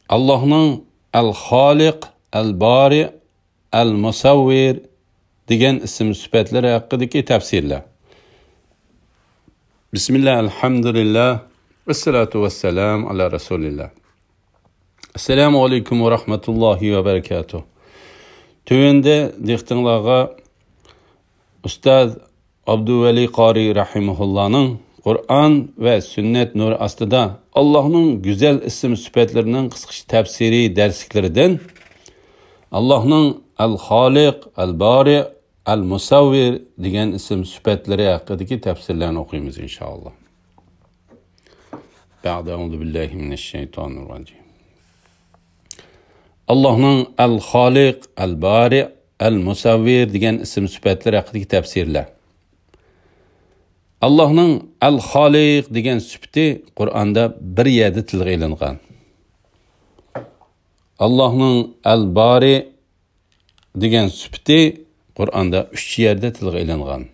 Allah'ın el-Haliq, el-Bari, el-Musavvir degan ism sifatlari haqidagi tafsirlar. Bismillah, elhamdülillah, vessalatu vesselam ala Resulillah. Esselamu aleyküm ve rahmetullahi ve berekatuh. Tövende diktinlağa Ustaz Abduveli Qari rahimahullah'ın Kur'an ve sünnet nuru aslida Allah'ın güzel isim sıfatlarının kısqacha tafsiri dersliklerinden Allah'ın el-Haliq, el-Bari, el-Musavvir degan isim sıfatları haqidagi tafsirlarni o'qiymiz inshaalloh. Ba'da billahi mineşşeytanirracim. Allah'ın el-Haliq, el-Bari, el-Musavvir degan isim sıfatları haqidagi tafsirlar. Allah'ın el-Haliq degan sifati Qur'onda bir yerda tilga ilingan. Allah'ın el-Bari degan sifati Qur'onda 3 yerda tilga ilingan.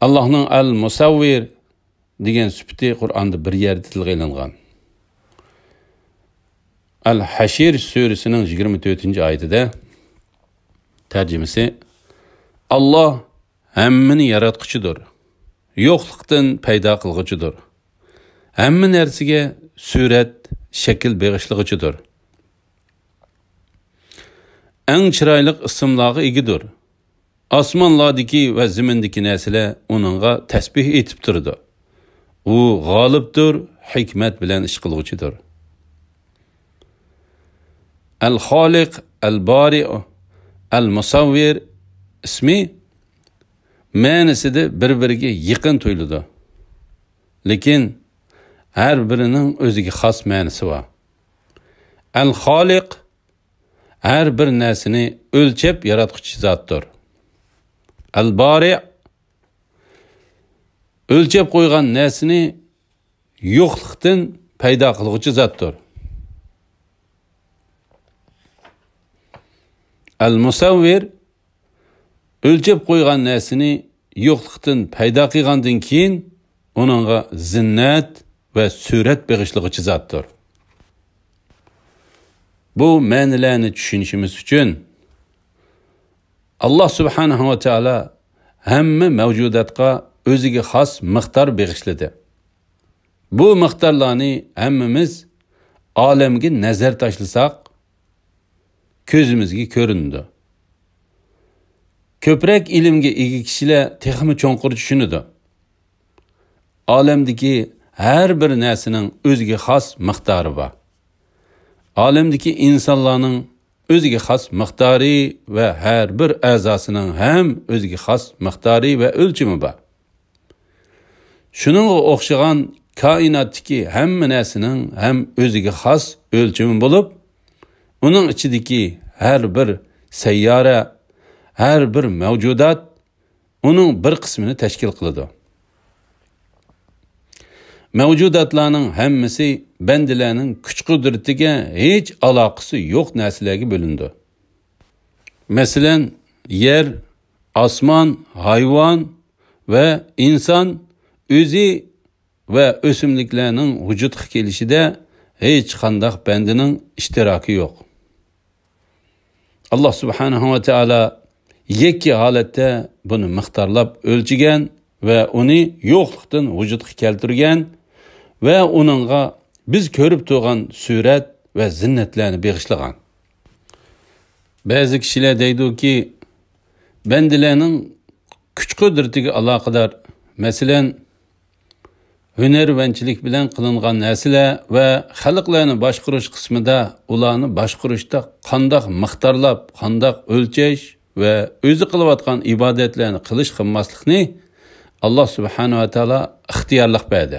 Allah'ın el-Musavvir degan sifati Qur'onda bir yerda tilga ilingan. El-Haşir surəsinin 24. ayetida tercümesi Allah hammani yaratquchidir. Yo'qlikdan paydo qilguchidir. Hamma narsaga surat, shakl beg'ishlig'ichidir. Eng chiroyli ismlarga egidir. Osmonlardagi va zimindagi narsalar uningga tasbih etib turdi. U g'olibdir, hikmat bilan ish qilguchidir. El-Haliq, el-Bari, el-Musavvir ismi ma'nosida bir-biriga yaqin tuyuladi. Lekin har birining o'ziga xos ma'nosi bor. El-Haliq har bir narsani o'lchab yaratuvchi zotdir. El-Bari o'lchab qo'ygan narsani yo'qlikdan paydo qiluvchi zotdir. El-Musavvir o'lchab qo'ygan narsani yo'qlikdan paydo qilgandan keyin uningga zinnat va surat beg'ishlig'ichi zotdir. Bu ma'nolarni tushunishimiz uchun Alloh subhanahu va taolo hamma mavjudotga o'ziga xos miqdor beg'ishladi. Bu miqdorlarni hammamiz olamga nazar tashlasak ko'zimizga ko'rindi. Ko'proq ilmga ega kishilar texmi cho'nqur tushunadi. Olamdagi har bir narsaning o'ziga xos miqdori bor. Olamdagi insonlarning o'ziga xos miqdori va har bir a'zosining ham o'ziga xos miqdori va o'lchami bor. Shuningga o'xshagan koinotdagi hamma narsaning ham o'ziga xos o'lchami bo'lib, uning ichidagi har bir sayyora, har bir mavjudot uning bir qismini tashkil qiladi. Mavjudotlarning hammasi bandalarning kuch-qudratiga hech aloqasi yo'q narsalarga bo'lindi. Masalan, yer, osmon, hayvon va inson o'zi va o'simliklarning vujudga kelishida hech qanday bandaning ishtiroki yo'q. Allah subhanahu va taolo yakki holatda buni miqdorlab o'lchigan va uni yo'qlikdan vujudga keltirgan va uningga biz ko'rib turgan surat va zinnatlarni beg'ishlagan. Ba'zi kishilar deydiki, bandalarning kuch-qudratiga aloqador, masalan, hunarvanchilik bilan qilingan narsalar va xalqlarni boshqarish qismida ularni boshqarishda qandoq miqdorlab, qandoq o'lchash va o'zi qilayotgan ibodatlarni qilish qilmaslikni Alloh subhanahu va taolo ixtiyorlik berdi.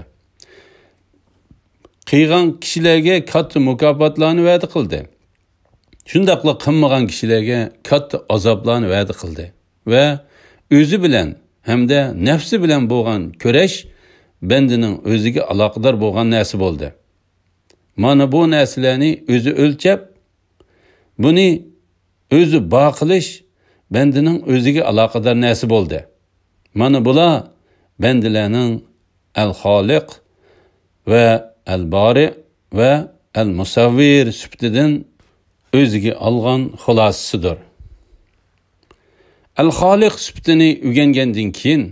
Qilgan kishilarga katta mukofotlarni va'da qildi. Shundaqla qilmagan kishilarga katta azoblarni va'da qildi va o'zi bilan hamda nafsi bilan bo'lgan kurash bandining o'ziga aloqador bo'lgan narsa bo'ldi. Mana bu narsalarni o'zi o'lchab, buni o'zi boqilish bandining o'ziga aloqador narsa bo'ldi. Mana bular bandalarning el-Haliq va el-Bari va al-musavvir sifatidan o'ziga olgan xulosasidir. Al-Xoliq sifatini o'rgangandan keyin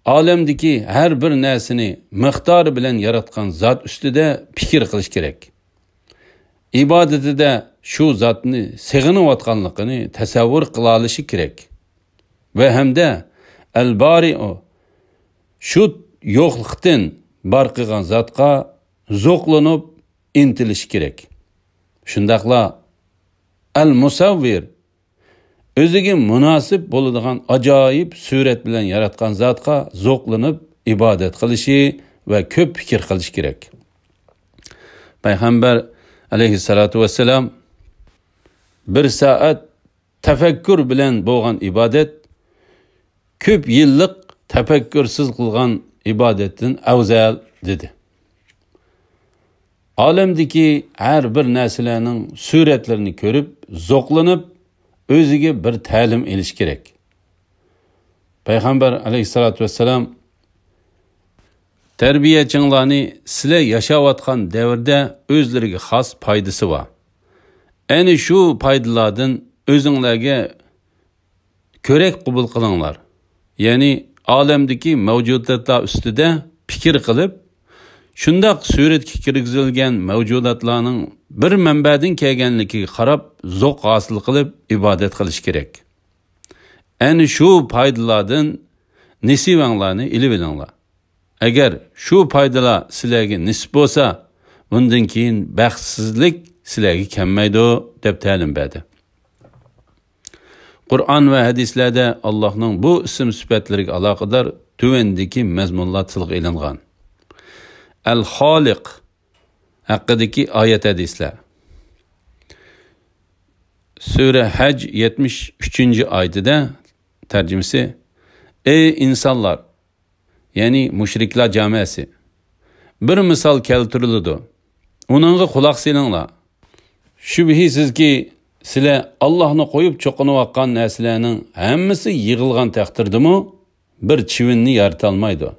olamdagi har bir narsani miqdori bilan yaratgan zot ustida fikr qilish kerak. İbadetide şu zatni sig'inayotganligini tasavvur qila olishi kerak. Ve hem de el-bari o şu yo'qlikdan bar qilgan zotga zo'qlanib intilish kerak. Shundaqla el-musavvir o'ziga munosib bo'ladigan ajoyib surat bilan yaratgan zotga zo'qlanib ibodat qilishi va ko'p fikr qilish kerak. Payg'ambar aleyhissalatu vesselam bir saat tefekkür bilen bo'lgan ibadet ko'p yillik tefekkürsiz qilgan ibadetin afzal dedi. Alemdeki her bir narsalarning suratlarini ko'rib, zo'qlanib, o'ziga bir ta'lim elish kerak. Payg'ambar aleyhissalatu vesselam tarbiyachinglarni sizlar yashayotgan davrda o'zlariga xos foydasi bor. Ana shu foydalardan o'zinglarga ko'rak qabul qilinglar. Ya'ni olamdagi mavjudotlar ustida fikr qilib, shundaq suratga kirgizilgan mavjudotlarning bir manbadan kelganligiga qarab zo'q hosil qilib ibodat qilish kerak. Ana shu foydalardan nisibanglarni ilib olinglar. Agar shu foydalar sizlarga nisb bo'lsa, bundan keyin baxtsizlik sizlarga kelmaydi deb ta'lim berdi. Qur'on va hadislarda Allohning bu ism sifatlariga aloqador tuvandagi mazmunlar tilga ilingan. Al-Xoliq haqidagi oyat hadislar. Sura Haj 73-oyatida tarjimasi: Ey insonlar, ya'ni mushriklar jamiyasi, bir misol keltiriladi. Uningga quloq solinglar. Shubhisizki sizlar Allohni qo'yib cho'qinayotgan narsalarning hammasi yig'ilgan taqdirdimi bir chivinni yarata olmaydi.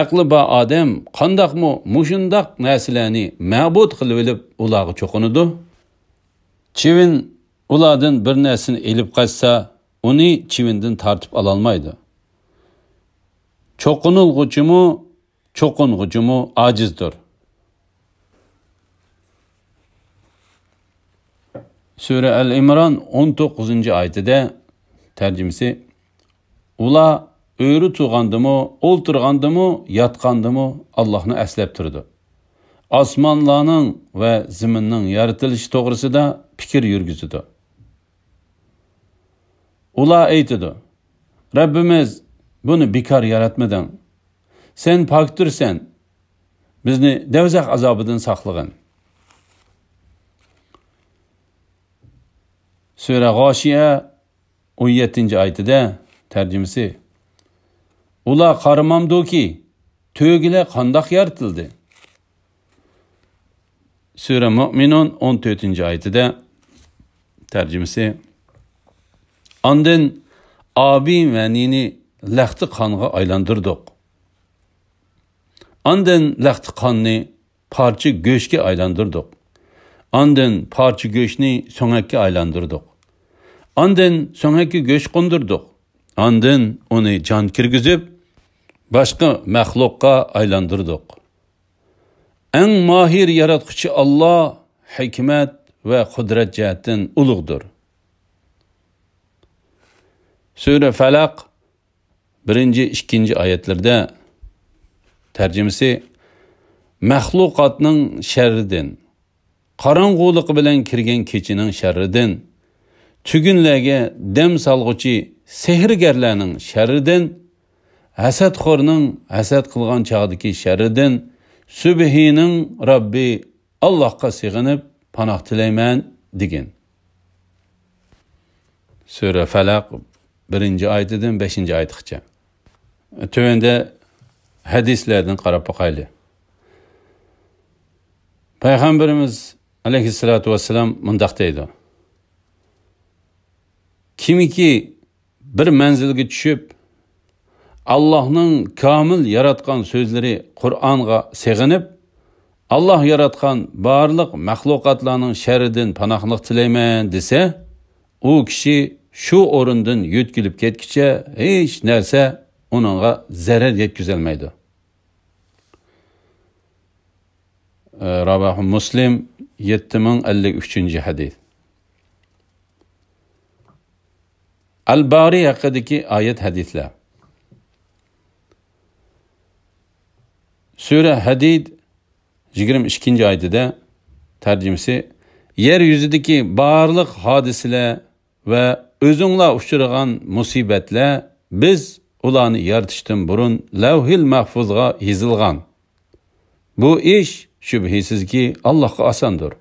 Aqli bor odam qandoqmi mushundaq narsalarni ma'bud qilib olib ularga cho'qinadi? Chivin ulardan bir narsani elib qochsa, uni chivindan tortib ola olmaydi. Cho'qing'uchimi ajizdir. Sura Al-Imron 19-oyatida tarjimasi: Ular öğrü tuğandımı, olturgandımı, yatgandımı Allah'ını əslab turdu. Osmonlarning ve ziminning yaratilishi to'g'risida fikr yurgizdi. Ular aytdi: Rabbimiz buni bekor yaratmading. Sen pokdirsan, bizni davzaq azobidan saqlagin. Sura G'oshiya 17-oyatida tarjimasi: Ular qaramamdoki, to'gilar qandoq yaratildi. Sura Mu'minun 14-oyatida tarjimasi: Ondan abi va nini laxti qonga aylantirdik. Ondan laxti qonni parcha go'shtga aylantirdik. Ondan parcha go'shtni so'ngakka aylantirdik. Ondan so'ngakka go'sht qo'ndirdik. Ondan uni jon kirgizib başka məxluqqa aylandırdık. En mahir yaratquchi Allah hikmet ve kudret cihetten uluqdur. Sura Falaq 1-2 ayetlarda tercümesi: Məxluqatning şerridən, qarang'uliq bilan kirgan kechining sharridan, tugunlarga dam salg'uchi sehrgarlarning sharridan, hasadxo'rning hasad qilgan chog'dagi sharridan, Subhining Rabbi Allohga sig'inib panoh tilayman degan. Sura Falaq 1-oyatidan 5-oyatgacha. Tövende hadislerden qarab boqayli. Peygamberimiz aleyhissalatu vesselam mundaq deydi: Kimiki bir manzilga tushib, Allah'ның kamil yaratgan sözleri Kur'an'a sig'inib, Allah yaratgan barliq mahluqatlarning sharridan panohlik tilayman desa, u kishi shu o'rindan yutkilib ketkicha hech narsa uningga zarar yetkazolmaydi. Rawahu Muslim 7053 hadis. Al-Bari haqidagi oyat hadislar. Sura Hadid 22. oyatida tarjimasi yer yuzidagi barliq hodisalar va o'zinglar uchragan musibatlar biz ularni yaratishdan burun lavhil mahfuzga yozilgan. Bu ish shubhisizki Allohga osondir.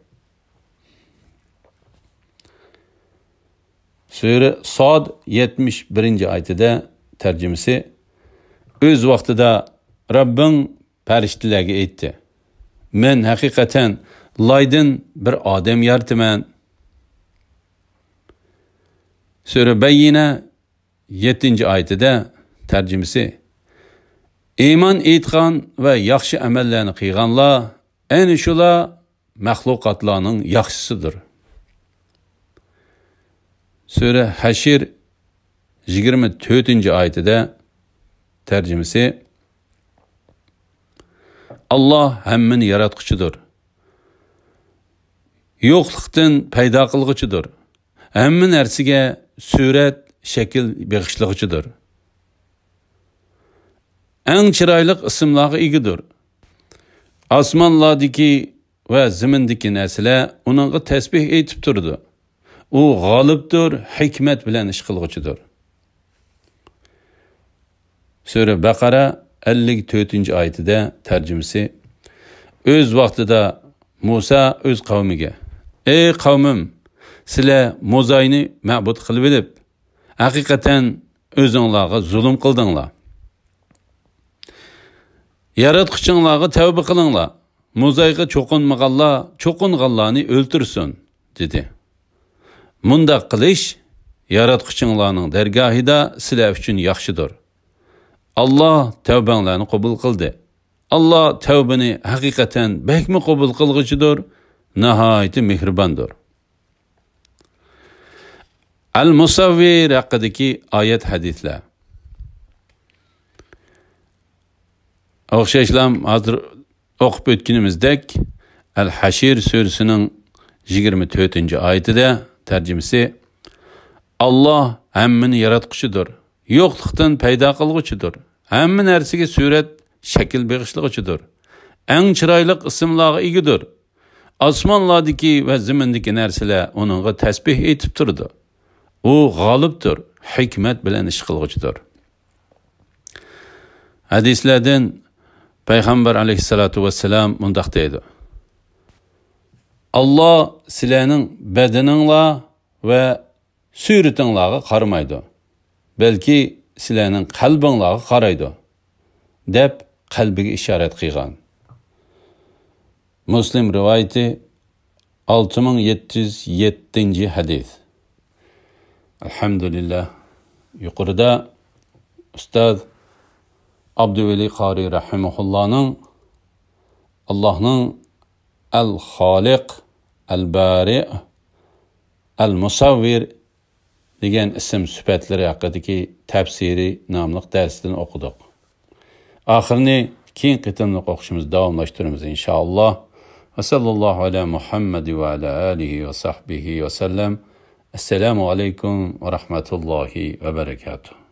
Sura Sod 71. oyatida tarjimasi o'z vaqtida Rabbing farishtalarga aytdi: "Men haqiqatan loydan bir odam yarataman." Sura Bayyina 7. oyatida tarjimasi iymon etgan va yaxshi amallarni qilganlar ana shular mahluqotlarning yaxshisidir. Sura Hashr 24. oyatida tarjimasi Allah hammani yaratquchidir. Yo'qlikdan paydo qilguchidir. Hamma narsaga surat, shakl beg'ishlag'uchidir. Eng chiroyli ismlarga egidir. Osmonlardagi va zimindagi narsalar uningga tasbih aytib turdi. U g'olibdir, hikmat bilan ish qilguchidir. Sura Baqara 54. oyatida tarjimasi o'z vaqtida Musa o'z qavmiga: "Ey qavmim, sizlar Mo'zayni ma'bud qilib olib, haqiqatan o'zinglarga zulm qildinglar. Yaratquchinglarga tavba qilinglar. Mo'zayga cho'qinganlarni o'ltirsin" dedi. Mundaq qilish yaratquchinglarning dargohida sizlar uchun yaxshidir. Allah tavbanglarni qabul qildi. Allah tavbani haqiqatan bekmi qabul qilguchidir, nihoyatda mehribondir. Al-Musavvir haqidagi oyat hadislar. O'xshashlam hozir o'qib o'tganimizdek Al-Hashr surasining 24. oyatida tarjimasi Allah hammani yaratquchidir. Yo'qlikdan paydo qilguchidir. Hamma narsaga surat, shakl beg'ishlag'uchidir. Eng chiroyli ismlarga egidir. Osmonlardagi va zimindagi narsalar uningga tasbih aytib turdi. U g'olibdir, hikmat bilan ish qilguchidir. Hadislardan Payg'ambar alayhissalatu vassalam mundaq deydi: Allah sizlarning badaninglar va suratinglarga qaramaydi, balki sizlarning qalbinglarga qaraydi, deb qalbiga ishorat qilgan. Muslim rivoyati 6707. hadis. Alhamdulillah. Yuqorida Ustoz Abduveli Qori rahimahullahning Allohning Al-Xoliq, Al-Bari, Al-Musavvir degan ism sifatlari haqidagi tafsiri nomli darsdan o'qidik. Oxirini keyin qitimliq o'qishimizni davomlashtiramiz inshaalloh. Va sallallohu ala Muhammad va ala alihi va sahbihi va sallam. Assalomu alaykum va rahmatullohi va barakatuh.